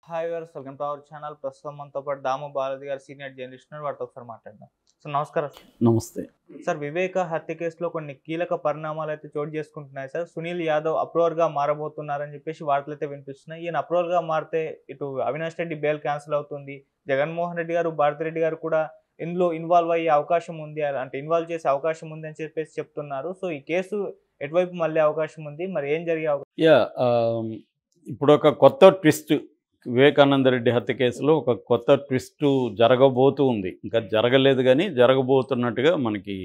Hi viewers, welcome to our channel. ప్రస్తుతం మనతో పాటు దాము బాలాజీ గారు సీనియర్ జర్నలిస్ట్ ఉన్నారు. వాటితో ఒకసారి మాట్లాడదాం. సో నమస్కారం సార్. నమస్తే. సార్, వివేక హత్య కేసులో కొన్ని కీలక పరిణామాలు అయితే చోటు చేసుకుంటున్నాయి సార్. సునీల్ యాదవ్ అప్రూవర్గా మారబోతున్నారని చెప్పేసి వార్తలు అయితే వినిపిస్తున్నాయి. ఈయన అప్రూవర్గా మారితే ఇటు అవినాష్ రెడ్డి బెయిల్ క్యాన్సిల్ అవుతుంది, జగన్మోహన్ రెడ్డి గారు, భారతిరెడ్డి గారు కూడా ఇందులో ఇన్వాల్వ్ అయ్యే అవకాశం ఉంది, అంటే ఇన్వాల్వ్ చేసే అవకాశం ఉంది అని చెప్పేసి చెప్తున్నారు. సో ఈ కేసు ఎటువైపు మళ్ళీ అవకాశం ఉంది, మరి ఏం జరిగే అవకాశం? ఇప్పుడు ఒక కొత్త ట్విస్ట్ వివేకానంద రెడ్డి హత్య కేసులో ఒక కొత్త ట్విస్ట్ జరగబోతూ ఉంది. ఇంకా జరగలేదు కానీ జరగబోతున్నట్టుగా మనకి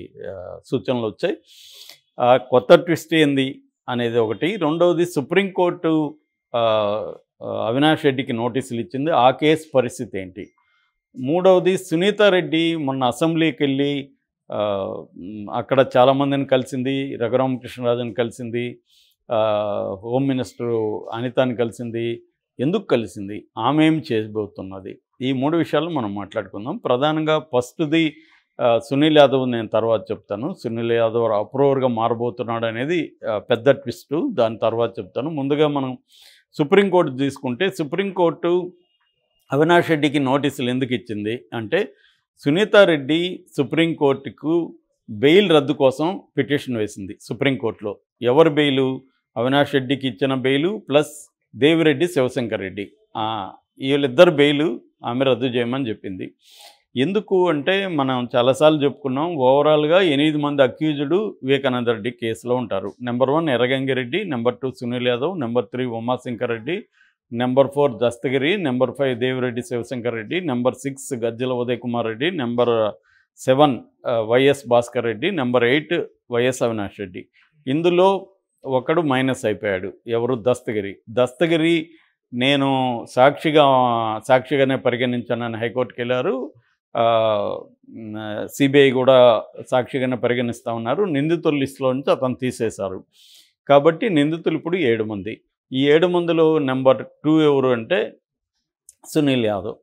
సూచనలు వచ్చాయి. ఆ కొత్త ట్విస్ట్ ఏంది అనేది ఒకటి. రెండవది, సుప్రీంకోర్టు అవినాష్ రెడ్డికి నోటీసులు ఇచ్చింది. ఆ కేసు పరిస్థితి ఏంటి? మూడవది, సునీత రెడ్డి మొన్న అసెంబ్లీకి వెళ్ళి అక్కడ చాలామందిని కలిసింది, రఘురామకృష్ణరాజుని కలిసింది, హోమ్ మినిస్టరు అనితాని కలిసింది. ఎందుకు కలిసింది, ఆమె ఏం చేయబోతున్నది, ఈ మూడు విషయాలు మనం మాట్లాడుకుందాం. ప్రధానంగా ఫస్ట్ది సునీల్ యాదవ్ నేను తర్వాత చెప్తాను. సునీల్ యాదవ్ అప్రూవర్గా మారబోతున్నాడు అనేది పెద్ద ట్విస్ట్, దాని తర్వాత చెప్తాను. ముందుగా మనం సుప్రీంకోర్టు తీసుకుంటే, సుప్రీంకోర్టు అవినాష్ రెడ్డికి నోటీసులు ఎందుకు ఇచ్చింది అంటే, సునీతారెడ్డి సుప్రీంకోర్టుకు బెయిల్ రద్దు కోసం పిటిషన్ వేసింది సుప్రీంకోర్టులో. ఎవరు బెయిలు? అవినాష్ రెడ్డికి ఇచ్చిన బెయిలు ప్లస్ దేవిరెడ్డి శివశంకర్ రెడ్డి, వీళ్ళిద్దరు బెయిలు ఆమె రద్దు చేయమని చెప్పింది. ఎందుకు అంటే, మనం చాలాసార్లు చెప్పుకున్నాం, ఓవరాల్గా 8 మంది అక్యూజ్డ్ వివేకానంద రెడ్డి కేసులో ఉంటారు. Number 1 Erragangireddy, number 2 Sunil Yadav, number 3 Umashankar Reddy, number 4 Dastagiri, number 5 Devireddy Shivashankar Reddy, number 6 Gajjala Uday Kumar Reddy, number 7 YS Bhaskar Reddy, number 8 YS Avinash Reddy. ఇందులో ఒకడు మైనస్ అయిపోయాడు. ఎవరు? దస్తగిరి నేను సాక్షిగానే పరిగణించానని హైకోర్టుకి వెళ్ళారు. సిబిఐ కూడా సాక్షిగానే పరిగణిస్తూ ఉన్నారు. నిందితుల లిస్టులో నుంచి అతను తీసేశారు. కాబట్టి నిందితులు ఇప్పుడు 7 మంది. ఈ 7 మందిలో నెంబర్ 2 ఎవరు అంటే సునీల్ యాదవ్.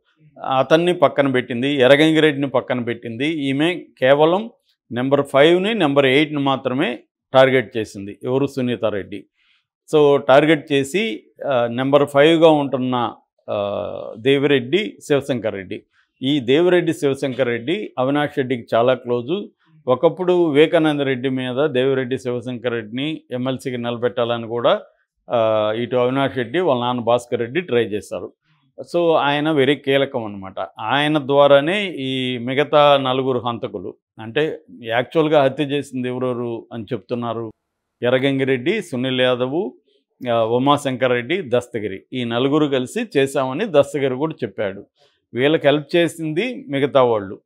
అతన్ని పక్కన పెట్టింది, ఎర్రగంగిరెడ్డిని పక్కన పెట్టింది. ఈమె కేవలం నెంబర్ 5ని, నెంబర్ 8ని మాత్రమే టార్గెట్ చేసింది. ఎవరు? సునీతారెడ్డి. సో టార్గెట్ చేసి నెంబర్ 5గా ఉంటున్న దేవిరెడ్డి శివశంకర్ రెడ్డి. ఈ దేవిరెడ్డి శివశంకర్ రెడ్డి అవినాష్ రెడ్డికి చాలా క్లోజు. ఒకప్పుడు వివేకానంద రెడ్డి మీద దేవిరెడ్డి శివశంకర్ రెడ్డిని ఎమ్మెల్సీకి నిలబెట్టాలని కూడా ఇటు అవినాష్ రెడ్డి వాళ్ళ నాన్న భాస్కర్ రెడ్డి ట్రై చేశారు. సో ఆయన వెరీ కీలకం అనమాట. ఆయన ద్వారానే ఈ మిగతా 4 హంతకులు, అంటే యాక్చువల్గా హత్య చేసింది ఎవరెవరు అని చెప్తున్నారు, ఎర్రగంగిరెడ్డి, సునీల్ యాదవ్, ఉమాశంకర్ రెడ్డి, దస్తగిరి. ఈ 4 కలిసి చేశామని దస్తగిరి కూడా చెప్పాడు. వీళ్ళకి హెల్ప్ చేసింది మిగతా వాళ్ళు.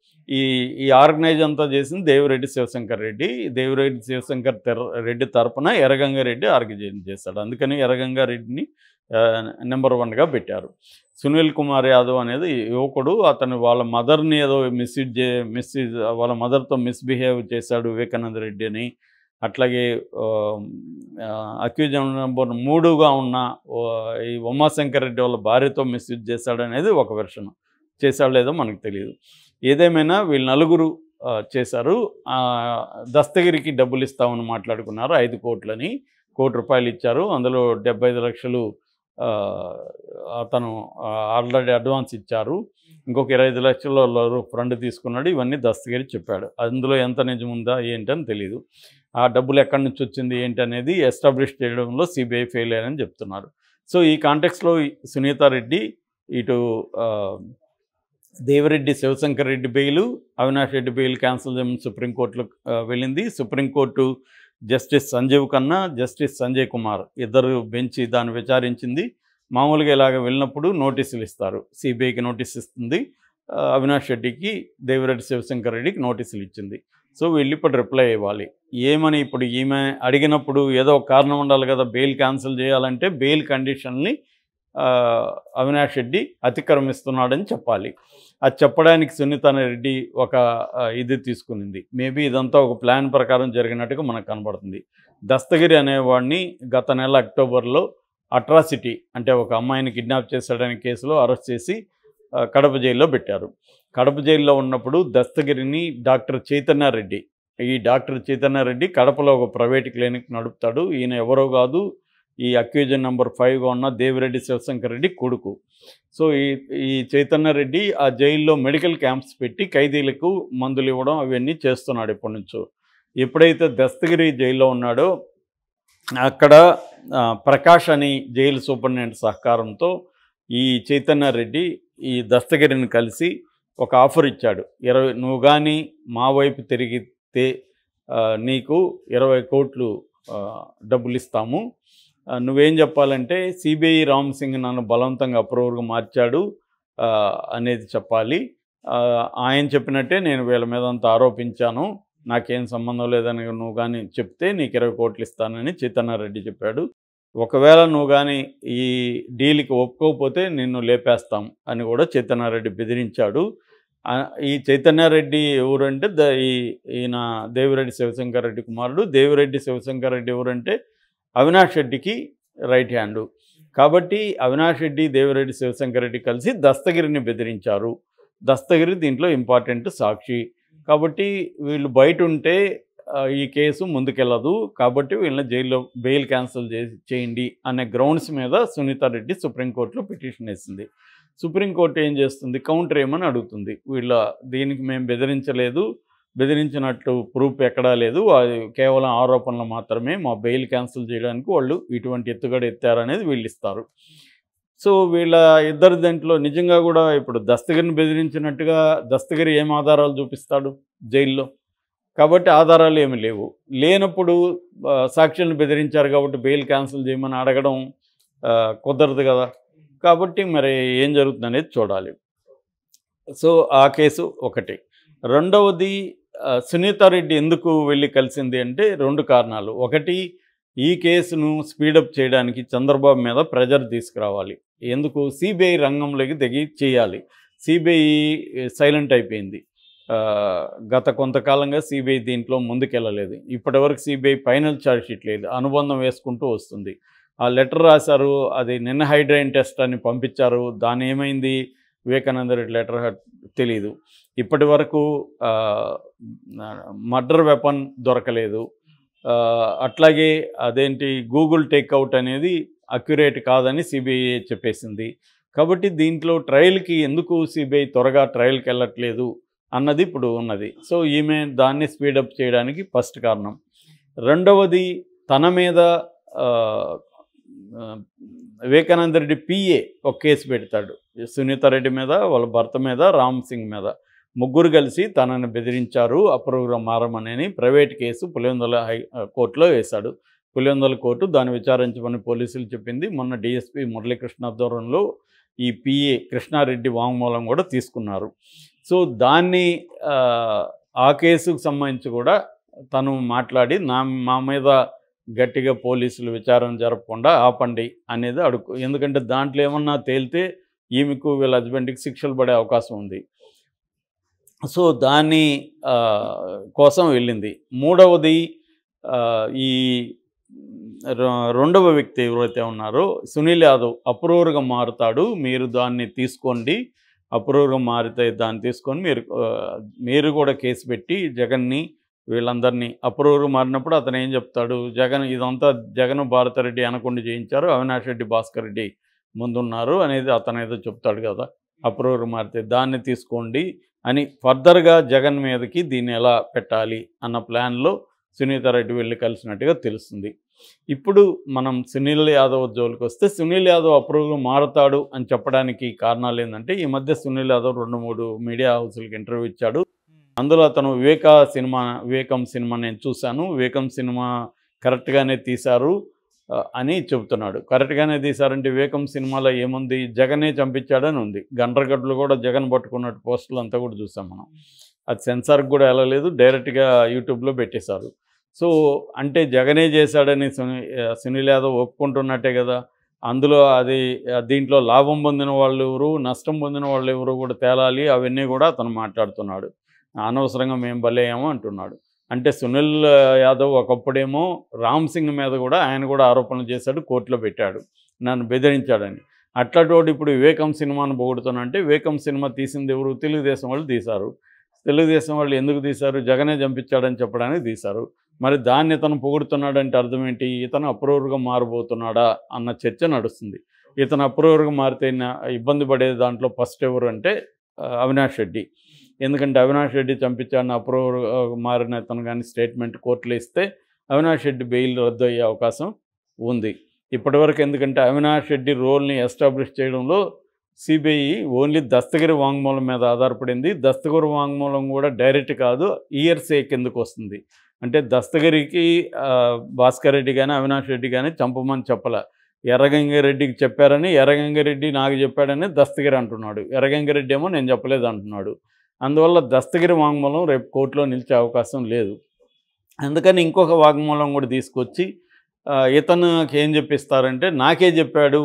ఈ ఆర్గనైజ్ అంతా చేసింది దేవిరెడ్డి శివశంకర్ రెడ్డి. దేవిరెడ్డి శివశంకర్ రెడ్డి తరపున ఎర్రగంగారెడ్డి ఆర్గనైజ్ చేశాడు. అందుకని ఎర్రగంగారెడ్డిని నెంబర్ 1గా పెట్టారు. సునీల్ కుమార్ యాదవ్ అనేది యువకుడు. అతను వాళ్ళ మదర్ని ఏదో వాళ్ళ మదర్తో మిస్బిహేవ్ చేశాడు వివేకానంద రెడ్డి అని. అట్లాగే అక్యూజ్ నెంబర్ 3గా ఉన్న ఈ ఉమాశంకర్ రెడ్డి వాళ్ళ భార్యతో మిస్యూజ్ చేశాడు అనేది ఒక వెర్షన్. చేశాడు లేదో మనకు తెలియదు. ఏదేమైనా వీళ్ళు 4 చేశారు. దస్తగిరికి డబ్బులు ఇస్తామని మాట్లాడుకున్నారు. 5 కోట్లని, ₹1 కోటి ఇచ్చారు. అందులో 75 లక్షలు అతను ఆల్రెడీ అడ్వాన్స్ ఇచ్చారు. ఇంకొక 25 లక్షలు ఫ్రంట్ తీసుకున్నాడు. ఇవన్నీ దస్తగిరి చెప్పాడు. అందులో ఎంత నిజం ఉందా ఏంటని తెలియదు. ఆ డబ్బులు ఎక్కడి నుంచి వచ్చింది ఏంటి అనేది ఎస్టాబ్లిష్ చేయడంలో సిబిఐ ఫెయిల్ అయ్యారని చెప్తున్నారు. సో ఈ కాంటెక్స్లో సునీతారెడ్డి, ఇటు Devireddy Shivashankar Reddy bail, Avinash Reddy bail cancel చేయమని సుప్రీంకోర్టులో వెళ్ళింది. Supreme court justice Sanjeev Khanna, justice Sanjay Kumar ఇద్దరు బెంచి దాన్ని విచారించింది. మామూలుగా ఇలాగ వెళ్ళినప్పుడు నోటీసులు ఇస్తారు. సిబిఐకి నోటీస్ ఇస్తుంది, అవినాష్ రెడ్డికి, దేవిరెడ్డి శివశంకర్ రెడ్డికి నోటీసులు ఇచ్చింది. సో వీళ్ళు ఇప్పుడు రిప్లై ఇవ్వాలి. ఏమని? ఇప్పుడు ఈమె అడిగినప్పుడు ఏదో ఒక కారణం ఉండాలి కదా, బెయిల్ క్యాన్సిల్ చేయాలంటే బెయిల్ కండిషన్ని అవినాష్ రెడ్డి అతిక్రమిస్తున్నాడని చెప్పాలి. అది చెప్పడానికి సునీతారెడ్డి ఒక ఇది తీసుకునింది. మేబీ ఇదంతా ఒక ప్లాన్ ప్రకారం జరిగినట్టుగా మనకు కనబడుతుంది. దస్తగిరి అనేవాడిని గత నెల అక్టోబర్లో అట్రాసిటీ, అంటే ఒక అమ్మాయిని కిడ్నాప్ చేశాడనే కేసులో అరెస్ట్ చేసి కడప జైల్లో పెట్టారు. కడప జైల్లో ఉన్నప్పుడు దస్తగిరిని డాక్టర్ చైతన్యారెడ్డి, ఈ డాక్టర్ చైతన్యారెడ్డి కడపలో ఒక ప్రైవేట్ క్లినిక్ నడుపుతాడు. ఈయన ఎవరో కాదు, ఈ అక్యూజన్ నెంబర్ 5గా ఉన్న దేవిరెడ్డి శివశంకర్ రెడ్డి కొడుకు. సో ఈ చైతన్య రెడ్డి ఆ జైల్లో మెడికల్ క్యాంప్స్ పెట్టి ఖైదీలకు మందులు ఇవ్వడం అవన్నీ చేస్తున్నాడు ఎప్పటి నుంచో. ఎప్పుడైతే దస్తగిరి జైల్లో ఉన్నాడో అక్కడ ప్రకాష్ అని జైలు సూపరింటెండెంట్ సహకారంతో ఈ చైతన్య రెడ్డి ఈ దస్తగిరిని కలిసి ఒక ఆఫర్ ఇచ్చాడు. నువ్వు కానీ మా వైపు తిరిగితే నీకు 20 కోట్లు డబ్బులు ఇస్తాము. నువ్వేం చెప్పాలంటే సిబిఐ రామ్ సింగ్ నన్ను బలవంతంగా అప్రూవర్గా మార్చాడు అనేది చెప్పాలి. ఆయన చెప్పినట్టే నేను వీళ్ళ మీద అంతా ఆరోపించాను, నాకేం సంబంధం లేదని నువ్వు కానీ చెప్తే నీకు 20 కోట్లు ఇస్తానని చైతన్యారెడ్డి చెప్పాడు. ఒకవేళ నువ్వు కానీ ఈ డీల్కి ఒప్పుకోకపోతే నిన్ను లేపేస్తాం అని కూడా చైతన్యారెడ్డి బెదిరించాడు. ఈ చైతన్యారెడ్డి ఎవరంటే ఈయన దేవిరెడ్డి శివశంకర్ రెడ్డి కుమారుడు. దేవిరెడ్డి శివశంకర్ రెడ్డి ఎవరంటే అవినాష్ రెడ్డికి రైట్ హ్యాండు. కాబట్టి అవినాష్ రెడ్డి దేవిరెడ్డి శివశంకర్ రెడ్డి కలిసి దస్తగిరిని బెదిరించారు. దస్తగిరి దీంట్లో ఇంపార్టెంట్ సాక్షి. కాబట్టి వీళ్ళు బయట ఉంటే ఈ కేసు ముందుకెళ్ళదు. కాబట్టి వీళ్ళని జైల్లో బెయిల్ క్యాన్సిల్ చేయండి అనే గ్రౌండ్స్ మీద సునీతారెడ్డి సుప్రీంకోర్టులో పిటిషన్ వేసింది. సుప్రీంకోర్టు ఏం చేస్తుంది, కౌంటర్ ఏమని అడుగుతుంది. దీనికి మేము బెదిరించలేదు, బెదిరించినట్టు ప్రూఫ్ ఎక్కడా లేదు, అది కేవలం ఆరోపణలు మాత్రమే, మా బెయిల్ క్యాన్సిల్ చేయడానికి వాళ్ళు ఇటువంటి ఎత్తుగడ ఎత్తారనేది వీళ్ళు ఇస్తారు. సో వీళ్ళ ఇద్దరు దాంట్లో నిజంగా కూడా ఇప్పుడు దస్తగిరిని బెదిరించినట్టుగా దస్తగిరి ఏం ఆధారాలు చూపిస్తాడు జైల్లో? కాబట్టి ఆధారాలు ఏమి లేవు. లేనప్పుడు సాక్షులను బెదిరించారు కాబట్టి బెయిల్ క్యాన్సిల్ చేయమని అడగడం కుదరదు కదా. కాబట్టి మరి ఏం జరుగుతుందనేది చూడాలి. సో ఆ కేసు ఒకటి. రెండవది, సునీతారెడ్డి ఎందుకు వెళ్ళి కలిసింది అంటే 2 కారణాలు. ఒకటి, ఈ కేసును స్పీడప్ చేయడానికి చంద్రబాబు మీద ప్రెజర్ తీసుకురావాలి. ఎందుకు? సిబిఐ రంగంలోకి దిగి చేయాలి. సిబిఐ సైలెంట్ అయిపోయింది. గత కొంతకాలంగా సిబిఐ దీంట్లో ముందుకెళ్ళలేదు. ఇప్పటివరకు సిబిఐ ఫైనల్ ఛార్జ్ షీట్ లేదు, అనుబంధం వేసుకుంటూ వస్తుంది. ఆ లెటర్ రాశారు, అది నిన్న హైడ్రైన్ టెస్ట్ అని పంపించారు. దాని ఏమైంది? వివేకానంద రెడ్డి లెటర్ తెలీదు. ఇప్పటి వరకు మర్డర్ వెపన్ దొరకలేదు. అట్లాగే అదేంటి గూగుల్ టేక్అవుట్ అనేది అక్యురేట్ కాదని సిబిఐ చెప్పేసింది. కాబట్టి దీంట్లో ట్రయల్కి ఎందుకు సిబిఐ త్వరగా ట్రయల్కి వెళ్ళట్లేదు అన్నది ఇప్పుడు ఉన్నది. సో ఈమె దాన్ని స్పీడప్ చేయడానికి ఫస్ట్ కారణం. రెండవది, తన మీద వివేకానంద రెడ్డి పిఏ ఒక కేసు పెడతాడు సునీతారెడ్డి మీద, వాళ్ళ భర్త మీద, రామ్ సింగ్ మీద. ముగ్గురు కలిసి తనని బెదిరించారు, అప్రూవర్గా మారమని ప్రైవేట్ కేసు పులివెందుల కోర్టులో వేశాడు. పులివెందుల కోర్టు దాన్ని విచారించమని పోలీసులు చెప్పింది. మొన్న డిఎస్పీ మురళీకృష్ణ ఆధ్వర్యంలో ఈ పిఏ కృష్ణారెడ్డి వాంగ్మూలం కూడా తీసుకున్నారు. సో దాన్ని ఆ కేసుకు సంబంధించి కూడా తను మాట్లాడి మా మీద గట్టిగా పోలీసులు విచారణ జరపకుండా ఆపండి అనేది ఎందుకంటే దాంట్లో ఏమన్నా తేలితే ఈమెకు వీళ్ళ హస్బెండ్కి శిక్షలు పడే అవకాశం ఉంది. సో దాని కోసం వెళ్ళింది. మూడవది, ఈ రెండవ వ్యక్తి ఎవరైతే ఉన్నారో సునీల్ యాదవ్ అప్రూవర్గా మారుతాడు, మీరు దాన్ని తీసుకోండి, అప్రూవర్గా మారితే దాన్ని తీసుకొని మీరు కూడా కేసు పెట్టి జగన్ని వీళ్ళందరినీ అప్రూవర్గా మారినప్పుడు అతను ఏం చెప్తాడు, ఇదంతా జగన్ భారతిరెడ్డి అనకుండా చేయించారు, అవినాష్ రెడ్డి భాస్కర్ రెడ్డి ముందున్నారు అనేది అతను ఏదో చెప్తాడు కదా. అప్రూవర్గా మారితే దాన్ని తీసుకోండి అని ఫర్దర్గా జగన్ మీదకి దీన్ని ఎలా పెట్టాలి అన్న ప్లాన్లో సునీతారెడ్డి వెళ్ళి కలిసినట్టుగా తెలుస్తుంది. ఇప్పుడు మనం సునీల్ యాదవ్ జోలికి వస్తే, సునీల్ యాదవ్ అప్రూవ్గా మారుతాడు అని చెప్పడానికి కారణాలు ఏంటంటే, ఈ మధ్య సునీల్ యాదవ్ 2-3 మీడియా హౌస్లకి ఇంటర్వ్యూ ఇచ్చాడు. అందులో అతను వివేకం సినిమా నేను చూశాను, వివేకం సినిమా కరెక్ట్గానే తీశారు అని చెబుతున్నాడు. కరెక్ట్గానే తీశారంటే వివేకం సినిమాలో ఏముంది, జగనే చంపించాడని ఉంది. గండ్రగడ్డలు కూడా జగన్ పట్టుకున్నట్టు పోస్టులు అంతా కూడా చూసాం మనం. అది సెన్సార్కి కూడా వెళ్ళలేదు, డైరెక్ట్గా యూట్యూబ్లో పెట్టేశారు. సో అంటే జగనే చేశాడని సునీల్ యాదవ్ ఒప్పుకుంటున్నట్టే కదా. అందులో దీంట్లో లాభం పొందిన వాళ్ళు ఎవరు, నష్టం పొందిన వాళ్ళు ఎవరు కూడా తేలాలి, అవన్నీ కూడా అతను మాట్లాడుతున్నాడు. అనవసరంగా మేము బలేమో అంటున్నాడు. అంటే సునీల్ యాదవ్ ఒకప్పుడేమో రామ్ సింగ్ మీద కూడా ఆయన కూడా ఆరోపణలు చేశాడు, కోర్టులో పెట్టాడు, నన్ను బెదిరించాడని. అట్లాంటి ఇప్పుడు వివేకం సినిమాను పొగుడుతున్నా అంటే, వివేకం సినిమా తీసింది ఎవరు? తెలుగుదేశం వాళ్ళు తీశారు. తెలుగుదేశం వాళ్ళు ఎందుకు తీశారు? జగనే చంపించాడని చెప్పడానికి తీశారు. మరి దాన్ని ఇతను పొగుడుతున్నాడంటే అర్థం ఏంటి? ఇతను అప్రూవర్గా మారబోతున్నాడా అన్న చర్చ నడుస్తుంది. ఇతను అప్రూవర్గా మారితే ఇబ్బంది పడే దాంట్లో ఫస్ట్ ఎవరు అంటే అవినాష్ రెడ్డి. ఎందుకంటే అవినాష్ రెడ్డి చంపించాడని అప్రూవర్ మారిన ఇతను కానీ స్టేట్మెంట్ కోర్టులో ఇస్తే అవినాష్ రెడ్డి బెయిల్ రద్దు అయ్యే అవకాశం ఉంది. ఇప్పటివరకు ఎందుకంటే అవినాష్ రెడ్డి రోల్ని ఎస్టాబ్లిష్ చేయడంలో సిబిఐ ఓన్లీ దస్తగిరి వాంగ్మూలం మీద ఆధారపడింది. దస్తగిరి వాంగ్మూలం కూడా డైరెక్ట్ కాదు, ఇయర్సే కిందకు వస్తుంది. అంటే దస్తగిరికి భాస్కర్ రెడ్డి కానీ అవినాష్ రెడ్డి కానీ చంపమని చెప్పలే. ఎర్రగంగారెడ్డికి చెప్పారని, ఎర్రగంగారెడ్డి నాకు చెప్పాడని దస్తగిరి అంటున్నాడు. ఎర్రగంగారెడ్డి ఏమో నేను చెప్పలేదు అంటున్నాడు. అందువల్ల దస్తగిరి వాంగ్మూలం రేపు కోర్టులో నిలిచే అవకాశం లేదు. అందుకని ఇంకొక వాంగ్మూలం కూడా తీసుకొచ్చి ఇతనికి ఏం చెప్పిస్తారంటే, నాకే చెప్పాడు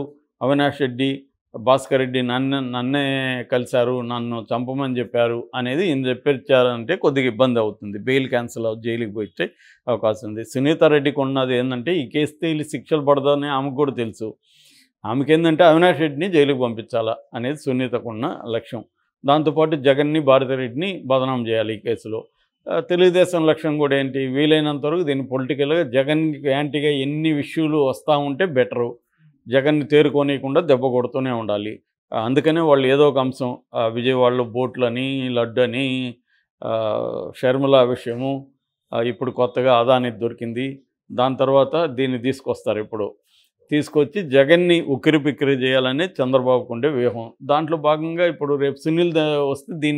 అవినాష్ రెడ్డి, భాస్కర్ రెడ్డి నన్నే కలిశారు, నన్ను చంపమని చెప్పారు అనేది ఈయన చెప్పించారంటే కొద్దిగా ఇబ్బంది అవుతుంది. బెయిల్ క్యాన్సిల్ జైలుకి పోయితే అవకాశం ఉంది. సునీత రెడ్డికి ఉన్నది ఏంటంటే ఈ కేసు తేలి శిక్షలు పడదని ఆమెకు కూడా తెలుసు. ఆమెకి ఏంటంటే అవినాష్ రెడ్డిని జైలుకి పంపించాలా అనేది సునీతకున్న లక్ష్యం. దాంతోపాటు జగన్ని, భారతిరెడ్డిని బదనాం చేయాలి ఈ కేసులో. తెలుగుదేశం లక్ష్యం కూడా ఏంటి? వీలైనంత వరకు దీన్ని పొలిటికల్గా జగన్కి యాంటీగా ఎన్ని ఇష్యూలు వస్తూ ఉంటే బెటరు. జగన్ని తేరుకోనియకుండా దెబ్బ కొడుతూనే ఉండాలి. అందుకనే వాళ్ళు ఏదో ఒక అంశం, విజయవాడలో బోట్లని, లడ్డు అని, షర్మిల విషయము, ఇప్పుడు కొత్తగా అదానికి దొరికింది, దాని తర్వాత దీన్ని తీసుకొస్తారు. ఇప్పుడు తీసుకొచ్చి జగన్ని ఉక్కిరి పిక్కిరి చేయాలనే చంద్రబాబుకు ఉండే వ్యూహం. దాంట్లో భాగంగా ఇప్పుడు రేపు సునీల్ వస్తే దీన్ని